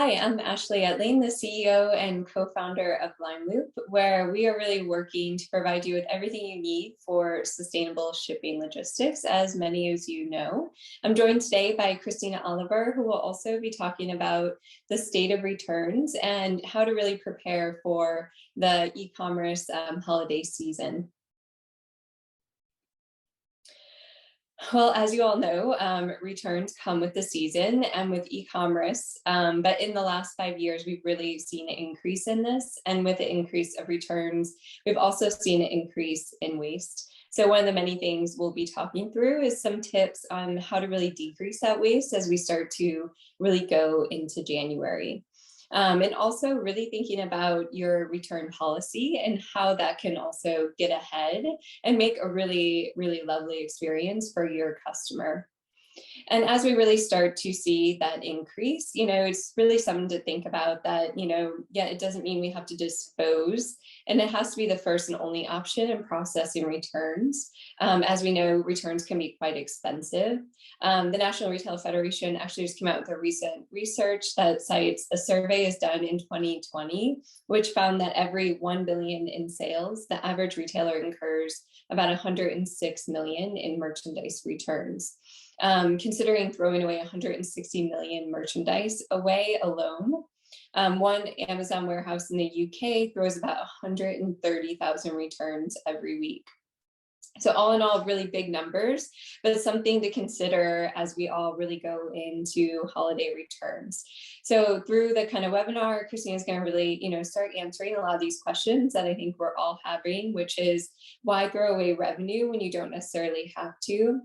Hi, I'm Ashley Etling, the CEO and co-founder of LimeLoop, where we are really working to provide you with everything you need for sustainable shipping logistics, as many as you know. I'm joined today by Christina Oliver, who will also be talking about the state of returns and how to really prepare for the e-commerce holiday season. Well, as you all know, returns come with the season and with e-commerce. But in the last 5 years, we've really seen an increase in this. And with the increase of returns, we've also seen an increase in waste. So one of the many things we'll be talking through is some tips on how to really decrease that waste as we start to really go into January. And also really thinking about your return policy and how that can also get ahead and make a really, really lovely experience for your customer. And as we really start to see that increase, it's really something to think about that, yeah, it doesn't mean we have to dispose, and it has to be the first and only option in processing returns. As we know, returns can be quite expensive. The National Retail Federation actually just came out with a recent research that cites a survey is done in 2020, which found that every 1 billion in sales, the average retailer incurs about 106 million in merchandise returns. Considering throwing away 160 million merchandise away alone. One Amazon warehouse in the UK throws about 130,000 returns every week. So all in all, really big numbers, but it's something to consider as we all really go into holiday returns. So through the kind of webinar, Christina's going to really, start answering a lot of these questions that I think we're all having, which is why throw away revenue when you don't necessarily have to?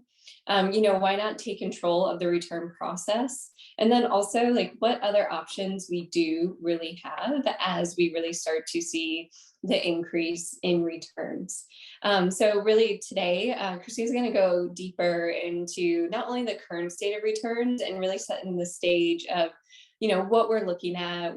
Why not take control of the return process? And then also like what other options we do really have as we really start to see the increase in returns. So really today, Christina's going to go deeper into not only the current state of returns and really setting the stage of what we're looking at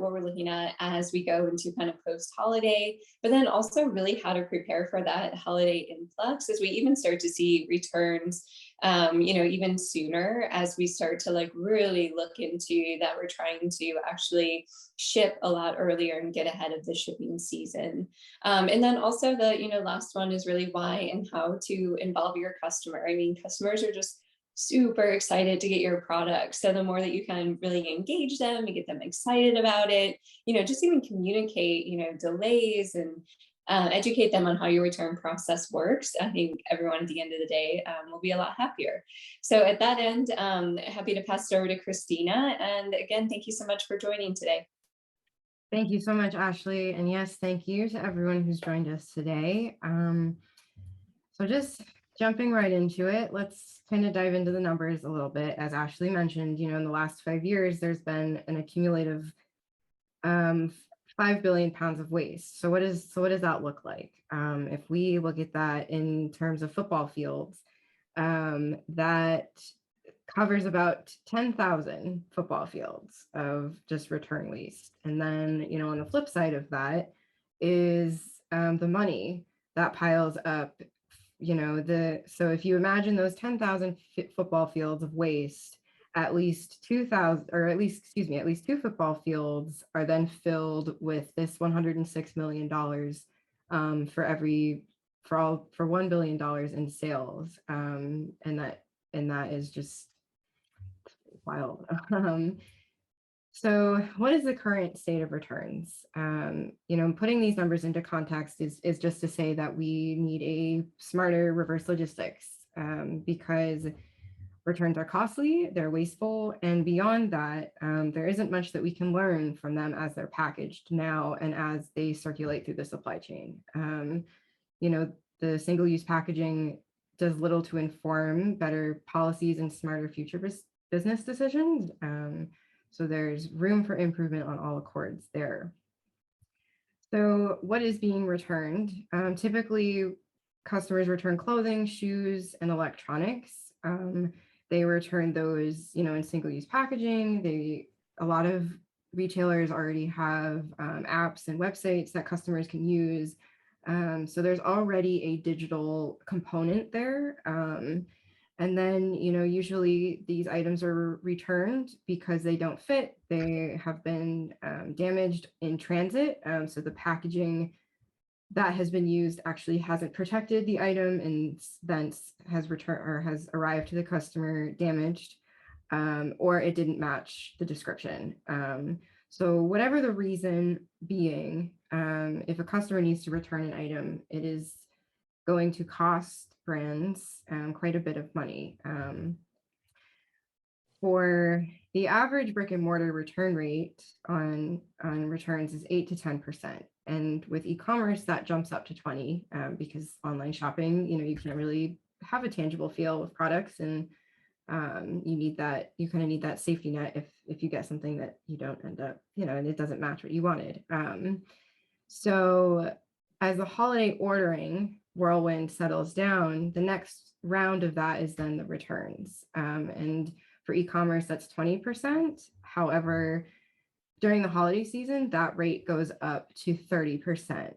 as we go into kind of post-holiday, but then also really how to prepare for that holiday influx as we even start to see returns, even sooner as we start to like really look into that we're trying to actually ship a lot earlier and get ahead of the shipping season. And then also the, last one is really why and how to involve your customer. I mean, customers are just super excited to get your product. So the more that you can really engage them and get them excited about it, just even communicate, delays and educate them on how your return process works. I think everyone at the end of the day will be a lot happier. So at that end, happy to pass it over to Christina. And again, thank you so much for joining today. Thank you so much, Ashley. And yes, thank you to everyone who's joined us today. So just jumping right into it, let's kind of dive into the numbers a little bit. As Ashley mentioned, in the last 5 years, there's been an accumulative 5 billion pounds of waste. So what does that look like? If we look at that in terms of football fields, that covers about 10,000 football fields of just return waste. And then, on the flip side of that is the money that piles up. So if you imagine those 10,000 football fields of waste, at least 2,000, or at least 2 football fields are then filled with this $106 million for $1 billion in sales. And that is just wild. So what is the current state of returns? Putting these numbers into context is just to say that we need a smarter reverse logistics because returns are costly, they're wasteful, and beyond that, there isn't much that we can learn from them as they're packaged now and as they circulate through the supply chain. The single-use packaging does little to inform better policies and smarter future business decisions. So there's room for improvement on all accords there. So what is being returned? Typically, customers return clothing, shoes, and electronics. They return those, in single-use packaging. A lot of retailers already have apps and websites that customers can use. So there's already a digital component there. And then, usually these items are returned because they don't fit. They have been damaged in transit. So the packaging that has been used actually hasn't protected the item and thence has returned or has arrived to the customer damaged, or it didn't match the description. So whatever the reason being, if a customer needs to return an item, it is going to cost brands quite a bit of money. For the average brick and mortar return rate on returns is 8 to 10%. And with e-commerce, that jumps up to 20 because online shopping, you can't really have a tangible feel with products, and you kind of need that safety net if you get something that you don't end up, and it doesn't match what you wanted. So as the holiday ordering whirlwind settles down, the next round of that is then the returns. And for e-commerce, that's 20%. However, during the holiday season, that rate goes up to 30%.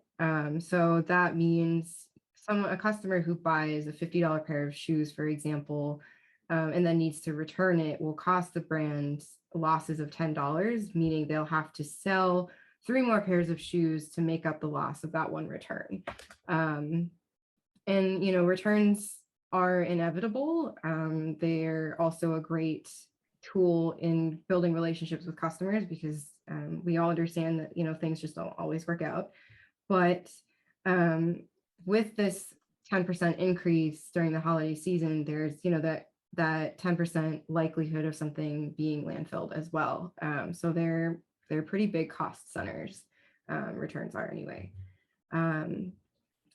So that means a customer who buys a $50 pair of shoes, for example, and then needs to return it will cost the brand losses of $10, meaning they'll have to sell 3 more pairs of shoes to make up the loss of that one return. And returns are inevitable. They're also a great tool in building relationships with customers because we all understand that things just don't always work out. But with this 10% increase during the holiday season, there's that 10% likelihood of something being landfilled as well. So they're pretty big cost centers. Returns are anyway.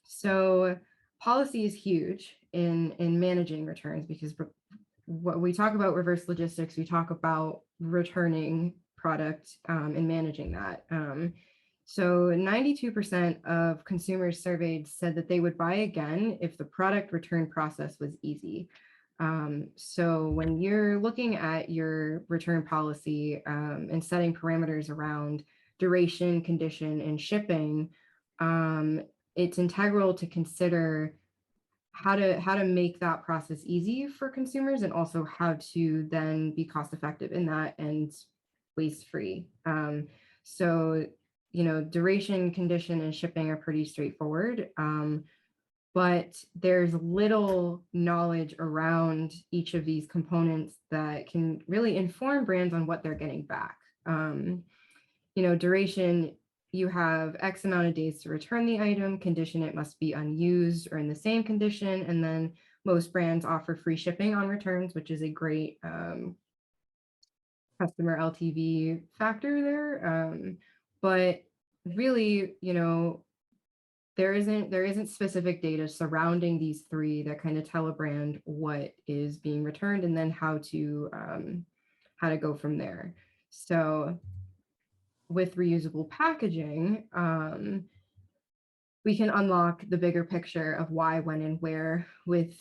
So policy is huge in managing returns because what we talk about reverse logistics, we talk about returning product and managing that. So 92% of consumers surveyed said that they would buy again if the product return process was easy. So when you're looking at your return policy and setting parameters around duration, condition, and shipping, it's integral to consider how to make that process easy for consumers and also how to then be cost effective in that and waste free. So, duration, condition, and shipping are pretty straightforward. But there's little knowledge around each of these components that can really inform brands on what they're getting back. Duration, you have X amount of days to return the item. Condition, it must be unused or in the same condition. And then most brands offer free shipping on returns, which is a great customer LTV factor there. But really, there isn't specific data surrounding these three that kind of tell a brand what is being returned and then how to go from there. So with reusable packaging, we can unlock the bigger picture of why, when, and where with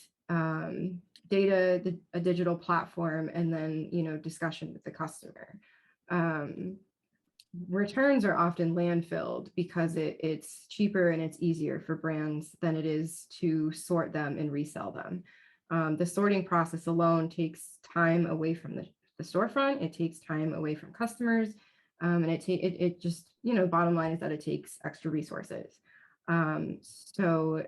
data, a digital platform, and then discussion with the customer. Returns are often landfilled because it's cheaper and it's easier for brands than it is to sort them and resell them. The sorting process alone takes time away from the storefront. It takes time away from customers. And it just, bottom line is that it takes extra resources. So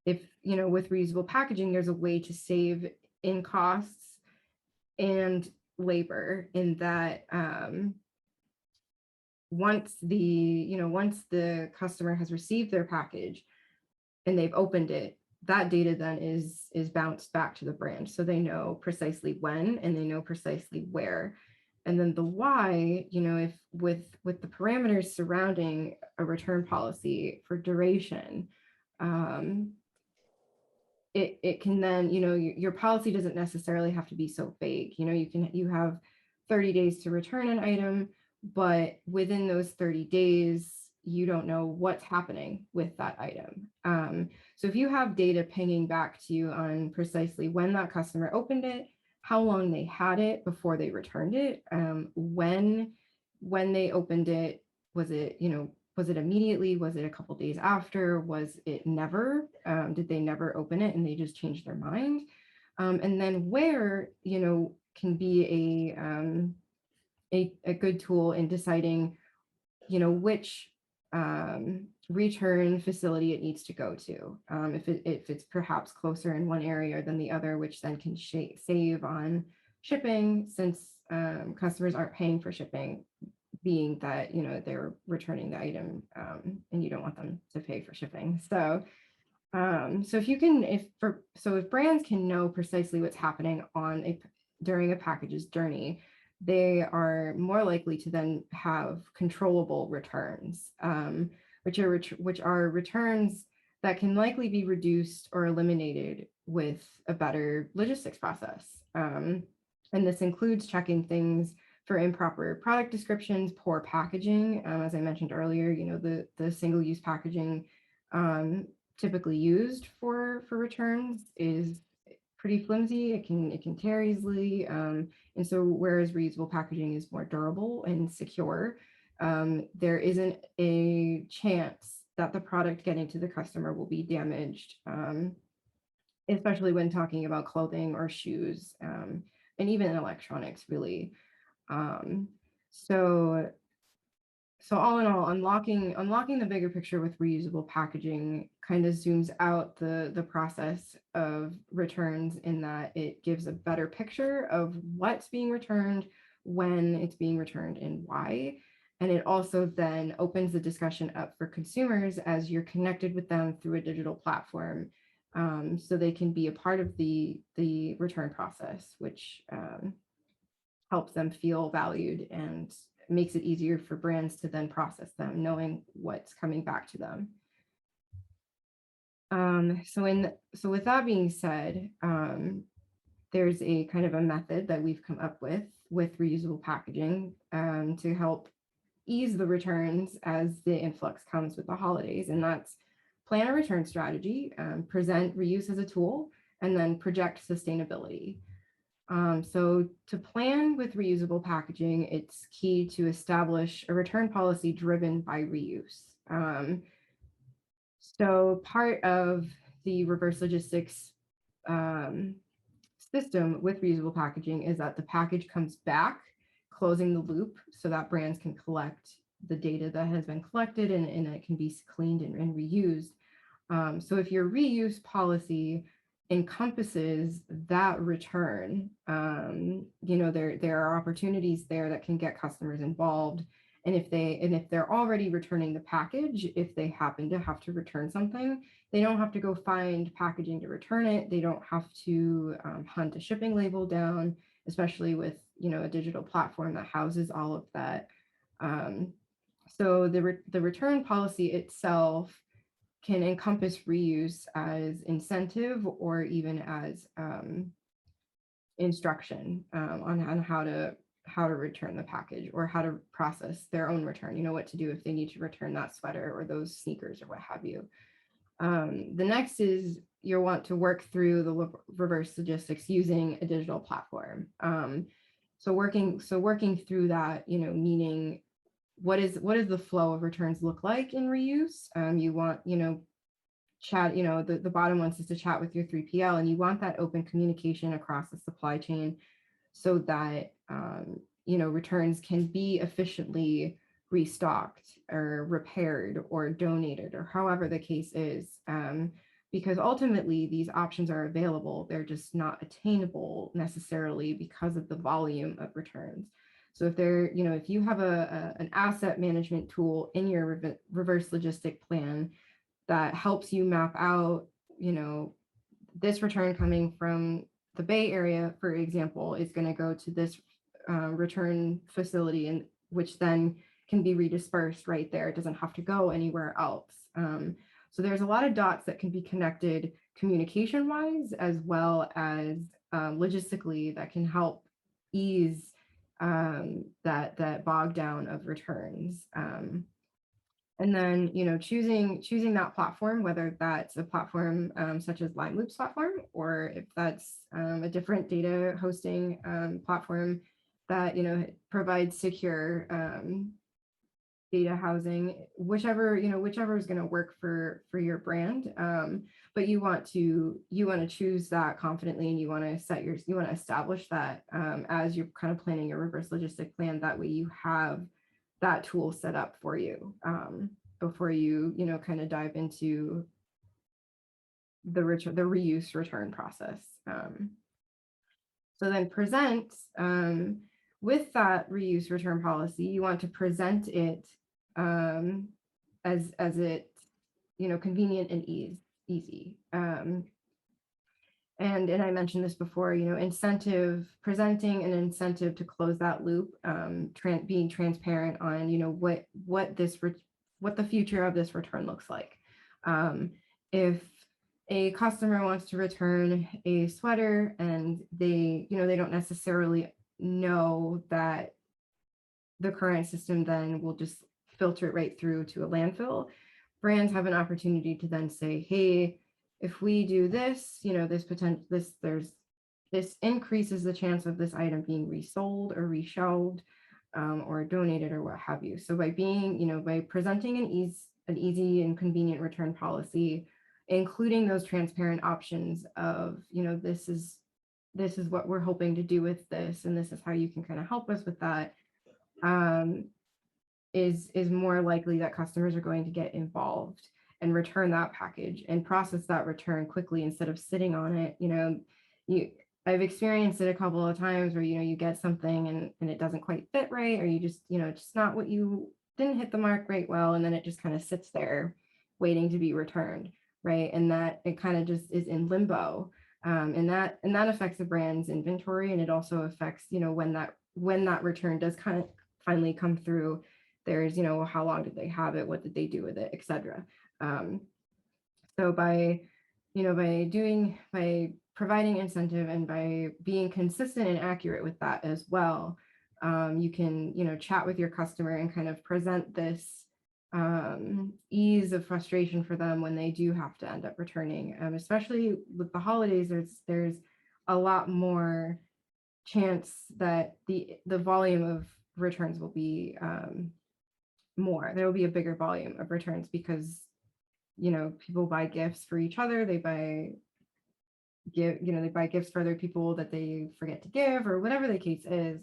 if, with reusable packaging, there's a way to save in costs and labor in that once the customer has received their package and they've opened it, that data then is bounced back to the brand. So they know precisely when and they know precisely where. And then the why, if with the parameters surrounding a return policy for duration, it can then, your policy doesn't necessarily have to be so vague. You have 30 days to return an item, but within those 30 days, you don't know what's happening with that item. So if you have data pinging back to you on precisely when that customer opened it, how long they had it before they returned it, when they opened it, was it immediately? Was it a couple days after? Was it never? Did they never open it and they just changed their mind? And then where, can be a good tool in deciding, which return facility it needs to go to. If it's perhaps closer in one area than the other, which then can save on shipping, since customers aren't paying for shipping, being that they're returning the item, and you don't want them to pay for shipping. So if brands can know precisely what's happening during a package's journey, they are more likely to then have controllable returns, which are returns that can likely be reduced or eliminated with a better logistics process. And this includes checking things for improper product descriptions, poor packaging. As I mentioned earlier, the single-use packaging typically used for returns is pretty flimsy. It can tear easily, and so whereas reusable packaging is more durable and secure, there isn't a chance that the product getting to the customer will be damaged, especially when talking about clothing or shoes, and even electronics, really. So all in all, unlocking the bigger picture with reusable packaging kind of zooms out the process of returns, in that it gives a better picture of what's being returned, when it's being returned, and why. And it also then opens the discussion up for consumers as you're connected with them through a digital platform, so they can be a part of the return process, which helps them feel valued and makes it easier for brands to then process them, knowing what's coming back to them. So with that being said, there's a kind of a method that we've come up with reusable packaging, to help ease the returns as the influx comes with the holidays. And that's plan a return strategy, present reuse as a tool, and then project sustainability. So to plan with reusable packaging, it's key to establish a return policy driven by reuse. So part of the reverse logistics system with reusable packaging is that the package comes back, closing the loop so that brands can collect the data that has been collected, and it can be cleaned and reused. So if your reuse policy encompasses that return, there are opportunities there that can get customers involved. And if they're already returning the package, if they happen to have to return something, they don't have to go find packaging to return it. They don't have to hunt a shipping label down, especially with a digital platform that houses all of that. So the return policy itself can encompass reuse as incentive, or even as instruction on how to return the package, or how to process their own return, what to do if they need to return that sweater or those sneakers or what have you. The next is you'll want to work through the reverse logistics using a digital platform. So working through that, meaning what does the flow of returns look like in reuse? You want, chat, the bottom one is to chat with your 3PL, and you want that open communication across the supply chain so that, returns can be efficiently restocked or repaired or donated, or however the case is. Because ultimately these options are available, they're just not attainable necessarily because of the volume of returns. So if you have an asset management tool in your reverse logistic plan that helps you map out, this return coming from the Bay Area, for example, is going to go to this return facility, and which then can be redispersed right there. It doesn't have to go anywhere else. So there's a lot of dots that can be connected communication-wise, as well as logistically, that can help ease that bog down of returns. And then, choosing that platform, whether that's a platform such as LimeLoop's platform, or if that's a different data hosting platform that, provides secure data housing, whichever, whichever is going to work for your brand. But you want to choose that confidently, and you want to establish that as you're kind of planning your reverse logistic plan. That way you have that tool set up for you before you kind of dive into the reuse return process. So then present, with that reuse return policy, you want to present it as it, convenient and easy. And I mentioned this before, presenting an incentive to close that loop, being transparent on, what the future of this return looks like. If a customer wants to return a sweater and they don't necessarily know that the current system then will just filter it right through to a landfill, brands have an opportunity to then say, hey, if we do this, this increases the chance of this item being resold or reshelved, or donated or what have you. So by by presenting an easy and convenient return policy, including those transparent options of, this is what we're hoping to do with this, and this is how you can kind of help us with that, is more likely that customers are going to get involved and return that package and process that return quickly instead of sitting on it. I've experienced it a couple of times where you get something and it doesn't quite fit right, or you just just not what you didn't hit the mark right well, and then it just kind of sits there waiting to be returned, right? And that it kind of just is in limbo, and that affects the brand's inventory, and it also affects when that return does kind of finally come through. There's how long did they have it, what did they do with it, etc. So by providing incentive and by being consistent and accurate with that as well, you can chat with your customer and kind of present this ease of frustration for them when they do have to end up returning, especially with the holidays. There's a lot more chance that the volume of returns will be more. There will be a bigger volume of returns because people buy gifts for each other. They buy gifts for other people that they forget to give, or whatever the case is.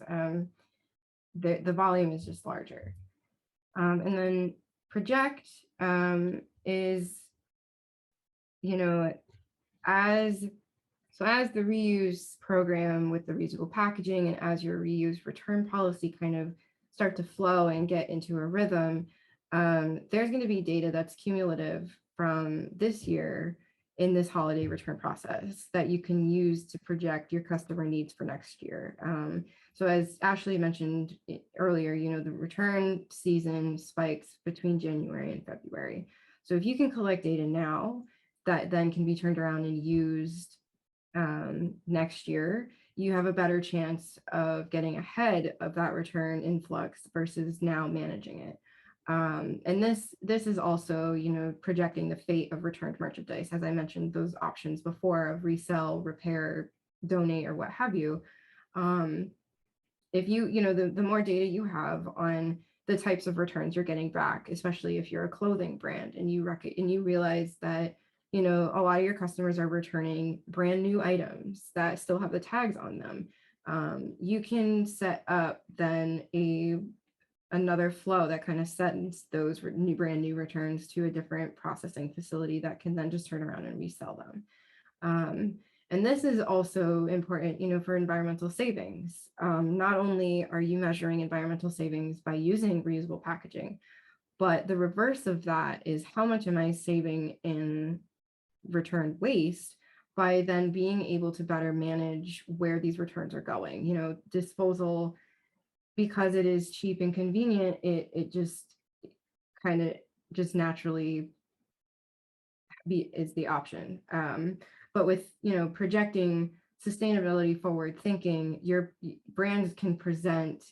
The volume is just larger. And then project is as the reuse program with the reusable packaging and as your reuse return policy kind of start to flow and get into a rhythm, there's going to be data that's cumulative from this year in this holiday return process that you can use to project your customer needs for next year. So as Ashley mentioned earlier, the return season spikes between January and February. So if you can collect data now that then can be turned around and used next year, you have a better chance of getting ahead of that return influx versus now managing it. And this is also, projecting the fate of returned merchandise. As I mentioned, those options before of resell, repair, donate, or what have you. If the more data you have on the types of returns you're getting back, especially if you're a clothing brand and you realize that a lot of your customers are returning brand new items that still have the tags on them, you can set up then another flow that kind of sends those brand new returns to a different processing facility that can then just turn around and resell them. And this is also important, for environmental savings. Not only are you measuring environmental savings by using reusable packaging, but the reverse of that is how much am I saving in returned waste by then being able to better manage where these returns are going. Disposal, because it is cheap and convenient, it just kind of just naturally is the option. But with projecting sustainability forward thinking, your brands can present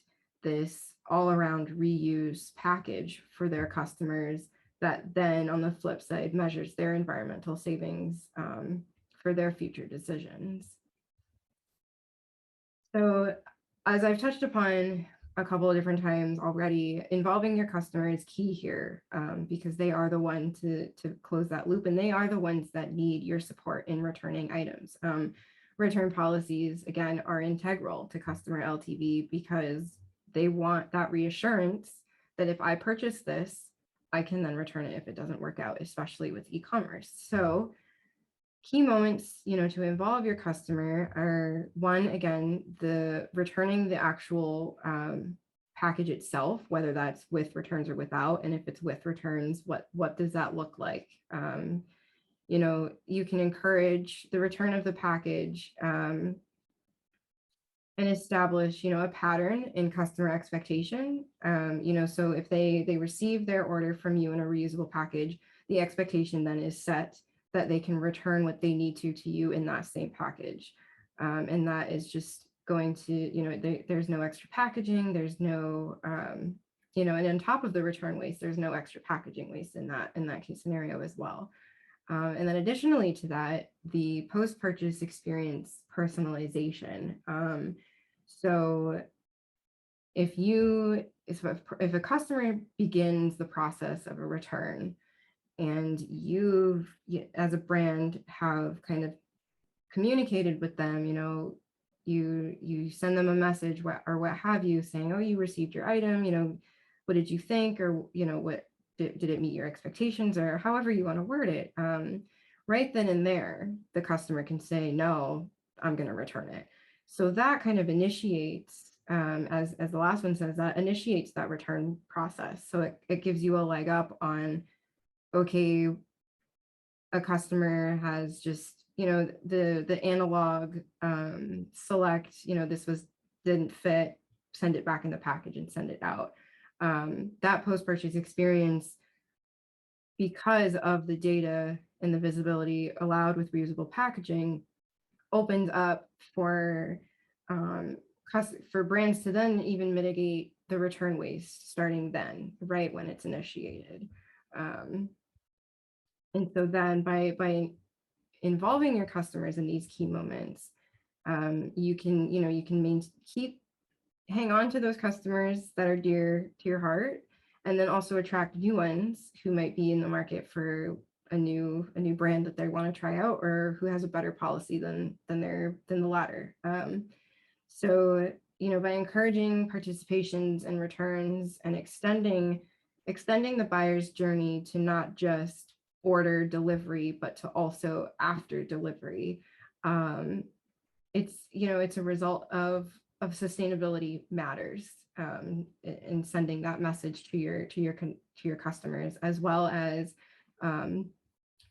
this all around reuse package for their customers that then on the flip side measures their environmental savings for their future decisions. So as I've touched upon, a couple of different times already, involving your customer is key here, because they are the one to close that loop, and they are the ones that need your support in returning items. Return policies, again, are integral to customer LTV because they want that reassurance that if I purchase this, I can then return it if it doesn't work out, especially with e-commerce. So key moments, to involve your customer are, one, again, the returning the actual package itself, whether that's with returns or without. And if it's with returns, what does that look like? You can encourage the return of the package, and establish, a pattern in customer expectation. So if they receive their order from you in a reusable package, the expectation then is set that they can return what they need to you in that same package. And that is just going to, there's no extra packaging, there's no, and on top of the return waste, there's no extra packaging waste in that case scenario as well. And then additionally to that, the post-purchase experience personalization. So if a customer begins the process of a return, and you as a brand have kind of communicated with them, you send them a message or what have you, saying, oh, you received your item, what did you think? Or, what did it meet your expectations, or however you want to word it. Right then and there, the customer can say, no, I'm going to return it. So that kind of initiates, as the last one says, that initiates that return process. So it gives you a leg up on, okay, a customer has just, the analog select, this didn't fit, send it back in the package and send it out. That post-purchase experience, because of the data and the visibility allowed with reusable packaging, opens up for brands to then even mitigate the return waste starting then, right when it's initiated. And so then by involving your customers in these key moments, you can hang on to those customers that are dear to your heart, and then also attract new ones who might be in the market for a new brand that they want to try out, or who has a better policy than the latter. So by encouraging participations and returns, and extending the buyer's journey to not just order delivery, but to also after delivery, it's a result of sustainability matters, in sending that message to your customers, as well as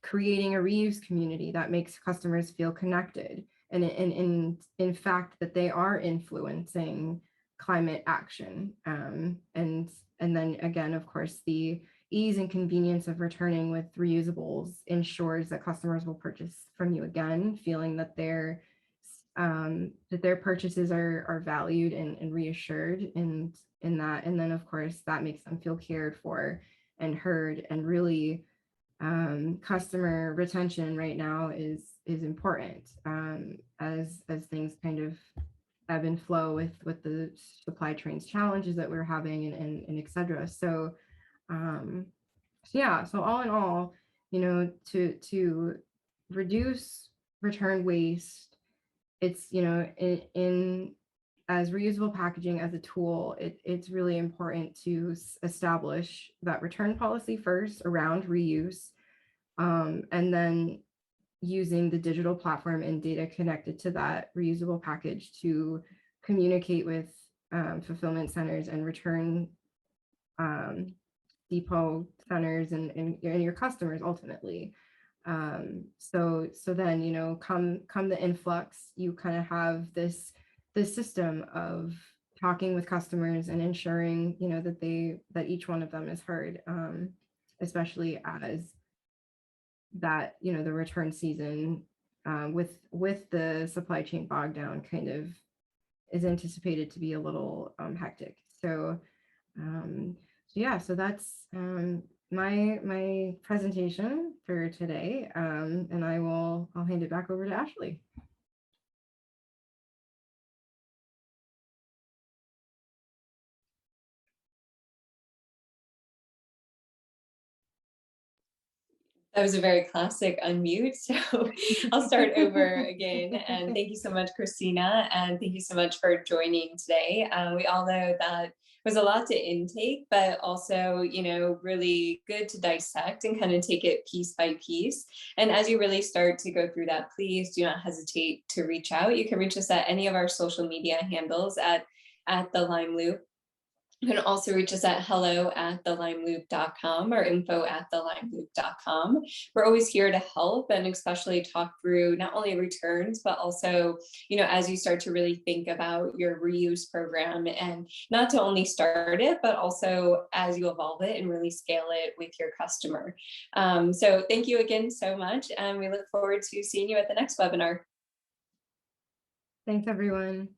creating a reuse community that makes customers feel connected, and in fact that they are influencing climate action. And then again, of course, the ease and convenience of returning with reusables ensures that customers will purchase from you again, feeling that their purchases are valued and reassured in that. And then of course that makes them feel cared for and heard, and really customer retention right now is important, as things kind of ebb and flow with the supply chains challenges that we're having, and et cetera. So yeah, so all in all, to reduce return waste, it's, in as reusable packaging as a tool, it's really important to establish that return policy first around reuse, and then using the digital platform and data connected to that reusable package to communicate with fulfillment centers and return depot centers and your customers ultimately. So then, come the influx, you kind of have this system of talking with customers and ensuring, that each one of them is heard, especially as that, the return season, with the supply chain bog down, kind of is anticipated to be a little hectic. So yeah, so that's my presentation for today, and I'll hand it back over to Ashley. That was a very classic unmute. So I'll start over again. And thank you so much, Christina. And thank you so much for joining today. We all know that was a lot to intake, but also, really good to dissect and kind of take it piece by piece. And as you really start to go through that, please do not hesitate to reach out. You can reach us at any of our social media handles at the Lime Loop. You can also reach us at hello@thelimeloop.com or info@thelimeloop.com. We're always here to help and especially talk through not only returns, but also, as you start to really think about your reuse program and not to only start it, but also as you evolve it and really scale it with your customer. So thank you again so much. And we look forward to seeing you at the next webinar. Thanks, everyone.